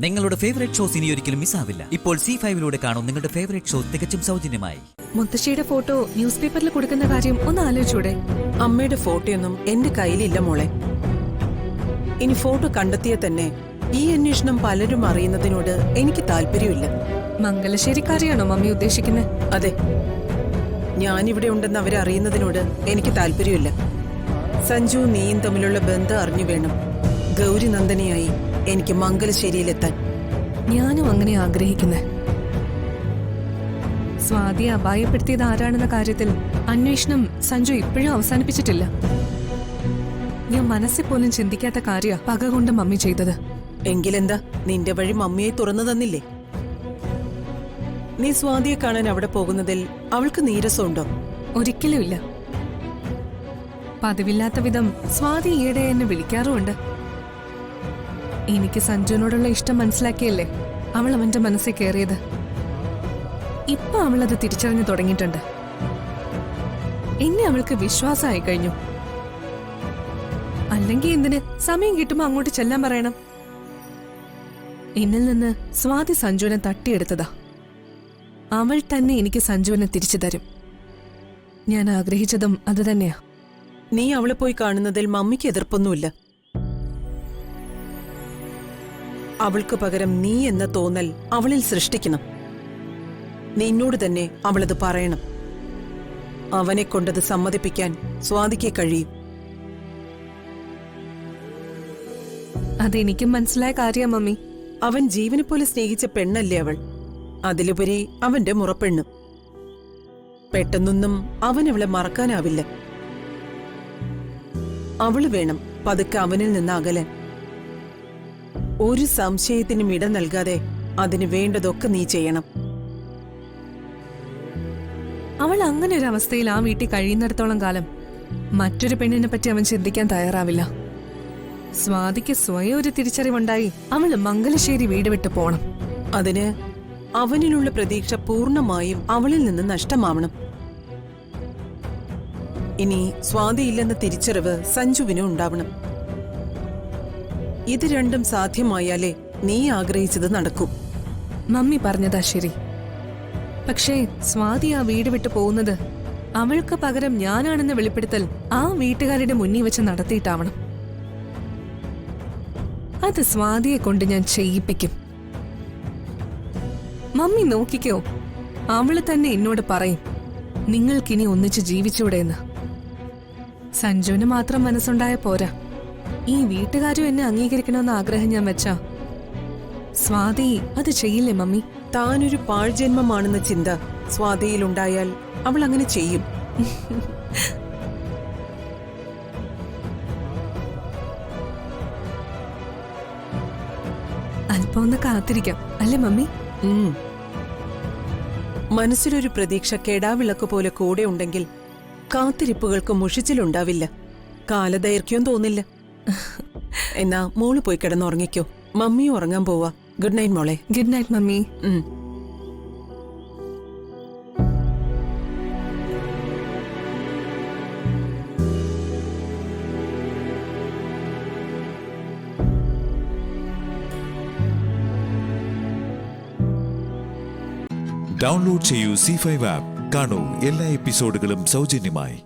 നിങ്ങളുടെ favourite shows ഇനി ഒരിക്കലും മിസ്സാവില്ല. ഇപ്പോൾ C5 കാണും നിങ്ങളുടെ ഫേവറേറ്റ് ഷോ തികച്ചും സൗജന്യമായി. മുത്തശ്ശിയുടെ ഫോട്ടോ ന്യൂസ് പേപ്പറിൽ കൊടുക്കുന്ന കാര്യം ഒന്ന് ആലോചിച്ചൂടെ? അമ്മയുടെ ഫോട്ടോയൊന്നും എന്റെ കയ്യിലില്ല മോളെ. ഇനി ഫോട്ടോ കണ്ടെത്തിയ തന്നെ ഈ അന്വേഷണം പലരും അറിയുന്നതിനോട് എനിക്ക് താല്പര്യമില്ല. മംഗലശ്ശേരിക്കാരിയാണോ മമ്മി ഉദ്ദേശിക്കുന്നത്? അതെ, ഞാനിവിടെ ഉണ്ടെന്ന് അവരറിയുന്നതിനോട് എനിക്ക് താല്പര്യമില്ല. സഞ്ജു നീയും തമ്മിലുള്ള ബന്ധം അറിഞ്ഞു വേണം ഗൗരി നന്ദനയായി എനിക്ക് മംഗലശ്ശേരിയിലെത്താൻ. ഞാനും അങ്ങനെ ആഗ്രഹിക്കുന്നേ. സ്വാതിയെ അപായപ്പെടുത്തിയത് ആരാണെന്ന കാര്യത്തിൽ അന്വേഷണം സഞ്ജു ഇപ്പോഴും അവസാനിപ്പിച്ചിട്ടില്ല. ഞാൻ മനസ്സിൽ പോലും ചിന്തിക്കാത്ത കാര്യ പക കൊണ്ട് മമ്മി ചെയ്തത്. എങ്കിലെന്താ, നിന്റെ വഴി മമ്മിയെ തുറന്നു തന്നില്ലേ? നീ സ്വാതിയെ കാണാൻ അവിടെ പോകുന്നതിൽ അവൾക്ക് നീരസമുണ്ടോ? ഒരിക്കലും ഇല്ല. പതിവില്ലാത്ത വിധം സ്വാതി ഈയിടെ എന്നെ വിളിക്കാറുമുണ്ട്. എനിക്ക് സഞ്ജുവിനോടുള്ള ഇഷ്ടം മനസ്സിലാക്കിയല്ലേ അവൾ അവന്റെ മനസ്സിൽ കയറിയത്. ഇപ്പൊ അവളത് തിരിച്ചറിഞ്ഞു തുടങ്ങിയിട്ടുണ്ട്. എന്നെ അവൾക്ക് വിശ്വാസമായി കഴിഞ്ഞു. അല്ലെങ്കിൽ എന്തിന് സമയം കിട്ടുമ്പോ അങ്ങോട്ട് ചെല്ലാൻ പറയണം? എന്നിൽ നിന്ന് സ്വാതി സഞ്ജുവിനെ തട്ടിയെടുത്തതാ. അവൾ തന്നെ എനിക്ക് സഞ്ജുവിനെ തിരിച്ചു തരും. ഞാൻ ആഗ്രഹിച്ചതും അത് തന്നെയാ. നീ അവളെ പോയി കാണുന്നതിൽ മമ്മിക്ക് എതിർപ്പൊന്നുമില്ല. അവൾക്ക് പകരം നീ എന്ന തോന്നൽ അവളിൽ സൃഷ്ടിക്കണം. നിന്നോട് തന്നെ അവളത് പറയണം. അവനെ കൊണ്ടത് സമ്മതിപ്പിക്കാൻ സ്വാതിക്ക് കഴിയും. അതെനിക്കും മനസ്സിലായ കാര്യ മമ്മി. അവൻ ജീവനെ പോലെ സ്നേഹിച്ച പെണ്ണല്ലേ അവൾ. അതിലുപരി അവന്റെ മുറപ്പെണ്ണ്. പെട്ടെന്നൊന്നും അവൻ അവളെ മറക്കാനാവില്ല. അവള് വേണം പതുക്കെ അവനിൽ നിന്ന് അകലാൻ. ഒരു സംശയത്തിനും ഇട നൽകാതെ അതിന് വേണ്ടതൊക്കെ നീ ചെയ്യണം. അവൾ അങ്ങനെ ഒരു അവസ്ഥയിൽ ആ വീട്ടിൽ കഴിയുന്നിടത്തോളം കാലം മറ്റൊരു പെണ്ണിനെ പറ്റി അവൻ ചിന്തിക്കാൻ തയ്യാറാവില്ല. സ്വാതിക്ക് സ്വയം ഒരു തിരിച്ചറിവുണ്ടായി അവള് മംഗലശ്ശേരി വീട് വിട്ട് പോണം. അതിന് അവനിലുള്ള പ്രതീക്ഷ പൂർണ്ണമായും അവളിൽ നിന്ന് നഷ്ടമാവണം. ഇനി സ്വാതിയില്ലെന്ന തിരിച്ചറിവ് സഞ്ജുവിനും ഉണ്ടാവണം. ഇത് രണ്ടും സാധ്യമായാലേ നീ ആഗ്രഹിച്ചത് നടക്കൂ. മമ്മി പറഞ്ഞതാ ശരി. പക്ഷേ സ്വാതി ആ വീട് വിട്ടു പോകുന്നത് അവൾക്ക് പകരം ഞാനാണെന്ന് വെളിപ്പെടുത്തൽ ആ വീട്ടുകാരുടെ മുന്നിൽ വെച്ച് നടത്തിയിട്ടാവണം. അത് സ്വാതിയെ കൊണ്ട് ഞാൻ ചെയ്യിപ്പിക്കും. മമ്മി നോക്കിക്കോ, അവള് തന്നെ എന്നോട് പറയും നിങ്ങൾക്കിനി ഒന്നിച്ച് ജീവിച്ചൂടെ എന്ന്. സഞ്ജുവിന് മാത്രം മനസ്സുണ്ടായ പോരാ, ഈ വീട്ടുകാരും എന്നെ അംഗീകരിക്കണമെന്ന ആഗ്രഹം ഞാൻ വെച്ചാ സ്വാതി അത് ചെയ്യില്ലേ മമ്മി? താനൊരു പാഴ്ജന്മമാണെന്ന ചിന്ത സ്വാതിയിലുണ്ടായാൽ അവൾ അങ്ങനെ ചെയ്യും. അല്പം ഒന്ന് കാത്തിരിക്കാം അല്ലേ മമ്മി? മനസ്സിലൊരു പ്രതീക്ഷ കെടാവിളക്ക് പോലെ കൂടെ ഉണ്ടെങ്കിൽ കാത്തിരിപ്പുകൾക്ക് മുഷിച്ചിലുണ്ടാവില്ല, കാലദൈർഘ്യം തോന്നില്ല. എന്നാ മോള് പോയി കിടന്നുറങ്ങിക്കോ. മമ്മിയും ഉറങ്ങാൻ പോവാ. ഗുഡ് നൈറ്റ് മോളെ. Good night mummy. ഡൗൺലോഡ് ചെയ്യൂ C5 ആപ്പ്. കാണൂ എല്ലാ എപ്പിസോഡുകളും സൗജന്യമായി.